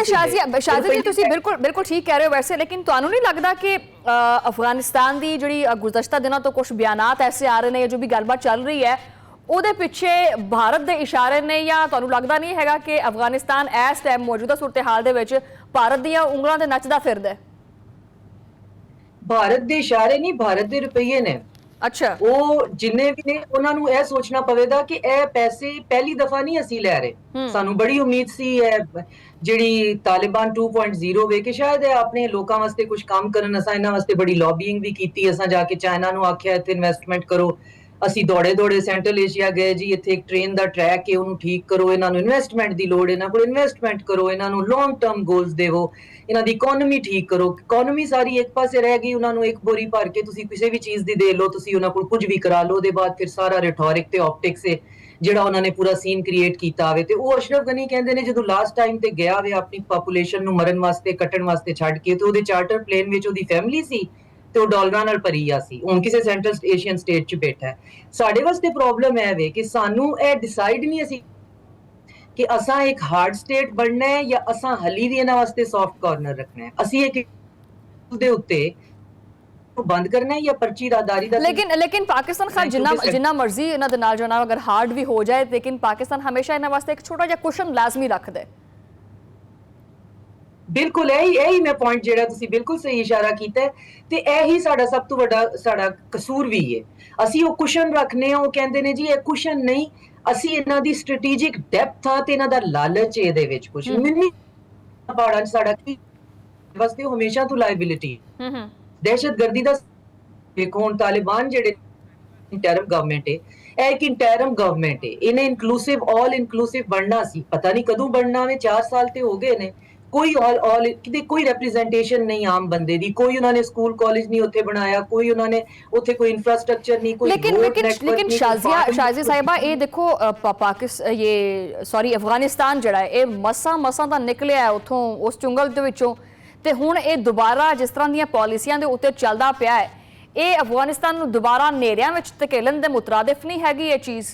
वैसे शाजिया जी तुसी बिल्कुल ठीक कह रहे हो वैसे, लेकिन तुहानू नहीं लगता कि अफगानिस्तान की जिहड़ी गुज़श्ता दिनों तो कुछ बयानात ऐसे आ रहे हैं, जो भी गलबात चल रही है ਉਹਦੇ ਪਿੱਛੇ भारत के इशारे ने, या ਤੁਹਾਨੂੰ लगता नहीं हैगा कि अफगानिस्तान इस टाइम मौजूदा सूरत हाल ਦੇ ਵਿੱਚ भारत ਦੀਆਂ ਉਂਗਲਾਂ ਤੇ ਨੱਚਦਾ ਫਿਰਦਾ ਹੈ? भारत के इशारे नहीं, भारत के रुपये ने। अच्छा, वो जिन्ने भी ने उन्होंने यह सोचना पवेगा कि यह पैसे पहली दफा नहीं असी लै रहे। सानू बड़ी उम्मीद सी है जिहड़ी तालिबान 2.0 वे कि शायद अपने लोगों वास्ते कुछ काम करन। असां इन्हां वास्ते बड़ी लॉबिंग भी कीती, असां जाके चाइना नू आख्या इत्थे इन्वेस्टमेंट करो। ਅਸੀਂ ਦੌੜੇ ਸੈਂਟਰਲ ਏਸ਼ੀਆ ਗਏ ਜੀ, ਇੱਥੇ ਇੱਕ ਟ੍ਰੇਨ ਦਾ ਟਰੈਕ ਹੈ, ਉਹਨੂੰ ਠੀਕ ਕਰੋ, ਇਹਨਾਂ ਨੂੰ ਇਨਵੈਸਟਮੈਂਟ ਦੀ ਲੋੜ, ਇਹਨਾਂ ਕੋਲ ਇਨਵੈਸਟਮੈਂਟ ਕਰੋ, ਇਹਨਾਂ ਨੂੰ ਲੌਂਗ ਟਰਮ ਗੋਲਸ ਦੇਵੋ, ਇਹਨਾਂ ਦੀ ਇਕਨੋਮੀ ਠੀਕ ਕਰੋ। ਇਕਨੋਮੀ ਸਾਰੀ ਇੱਕ ਪਾਸੇ ਰਹਿ ਗਈ, ਉਹਨਾਂ ਨੂੰ ਇੱਕ ਬੋਰੀ ਭਰ ਕੇ ਤੁਸੀਂ ਕਿਸੇ ਵੀ ਚੀਜ਼ ਦੀ ਦੇ ਲਓ, ਤੁਸੀਂ ਉਹਨਾਂ ਕੋਲ ਕੁਝ ਵੀ ਕਰਾ ਲਓ, ਉਹਦੇ ਬਾਅਦ ਫਿਰ ਸਾਰਾ ਰਿਟੋਰਿਕ ਤੇ ਆਪਟਿਕਸ ਹੈ ਜਿਹੜਾ ਉਹਨਾਂ ਨੇ ਪੂਰਾ ਸੀਨ ਕ੍ਰੀਏਟ ਕੀਤਾ ਹੋਵੇ। ਤੇ ਉਹ ਅਸ਼ਰਫ ਗਨੀ ਕਹਿੰਦੇ ਨੇ ਜਦੋਂ ਲਾਸਟ ਟਾਈਮ ਤੇ ਗਿਆ ਵੇ ਆਪਣੀ ਪਾਪੂਲੇਸ਼ਨ ਨੂੰ ਮਰਨ ਵਾਸਤੇ ਕੱਟਣ ਵਾਸਤੇ ਛੱਡ ਕੇ, ਤੇ ਉਹਦੇ ਚਾਰਟਰ ਪਲੇਨ ਵਿੱਚ ਉਹਦੀ ਫੈਮਿਲੀ ਸੀ ਤੇ ਉਹ ਡਾਲਰਾਂ ਨਾਲ ਭਰੀ ਆ ਸੀ। ਹੁਣ ਕਿਸੇ ਸੈਂਟਰਲ ਏਸ਼ੀਅਨ ਸਟੇਟ 'ਚ ਬੈਠਾ ਹੈ। ਸਾਡੇ ਵਾਸਤੇ ਪ੍ਰੋਬਲਮ ਹੈ ਵੇ ਕਿ ਸਾਨੂੰ ਇਹ ਡਿਸਾਈਡ ਨਹੀਂ ਅਸੀਂ ਕਿ ਅਸਾਂ ਇੱਕ ਹਾਰਡ ਸਟੇਟ ਬਣਨਾ ਹੈ ਜਾਂ ਅਸਾਂ ਹਲੀ ਵੀ ਇਹਨਾਂ ਵਾਸਤੇ ਸੌਫਟ ਕਾਰਨਰ ਰੱਖਣਾ ਹੈ। ਅਸੀਂ ਇੱਕ ਦੇ ਉੱਤੇ ਬੰਦ करना है या पर्ची रादारी दा। लेकिन पाकिस्तान खान जिन्ना मर्जी इन्हां दे नाल जाना अगर हार्ड भी हो जाए, लेकिन पाकिस्तान हमेशा इन्हां वास्ते एक छोटा जिहा कुशन लाजमी रखदा है। बिल्कुल यही मैं पॉइंट जेड़ा तुसी बिल्कुल सही इशारा कीता है, ते यही साडा सब तो बड़ा साडा कसूर भी है। असी वो कुशन रखने वो कहंदे ने जी ये कुशन नहीं, असी इन्हां दी स्ट्रेटेजिक डेप्थ आ ते इन्हां दा लालच है इहदे विच कुछ मिन्नी पहाड़ां च साडा की वास्ते हमेशा तो लायबिलिटी दहशतगर्दी दा। देखो हुण तालिबान जेड़े इंटरम गवर्नमेंट है, एक इंटरम गवर्नमेंट है, इन्हें इंक्लूसिव ऑल इंक्लूसिव बनना सी, पता नहीं कदों बनना वे, 4 साल ते हो गए ने। कोई ऑल किते कोई रिप्रेजेंटेशन नहीं आम बंदे दी, कोई उन्होंने स्कूल कॉलेज नहीं उत्थे बनाया, कोई उन्होंने उत्थे कोई इंफ्रास्ट्रक्चर नहीं, कोई लेकिन शाजिया साहिबा ये देखो अफगानिस्तान जड़ा है मसा दा निकलिया है उथों उस चुंगल दे विचों, ते हुण ये दोबारा जिस तरह दी पॉलिसियां दे उत्ते चलदा पिया है, ये अफगानिस्तान नूं दोबारा नेरियां विच धकेलन दे मुतरादिफ नहीं हैगी ये चीज़?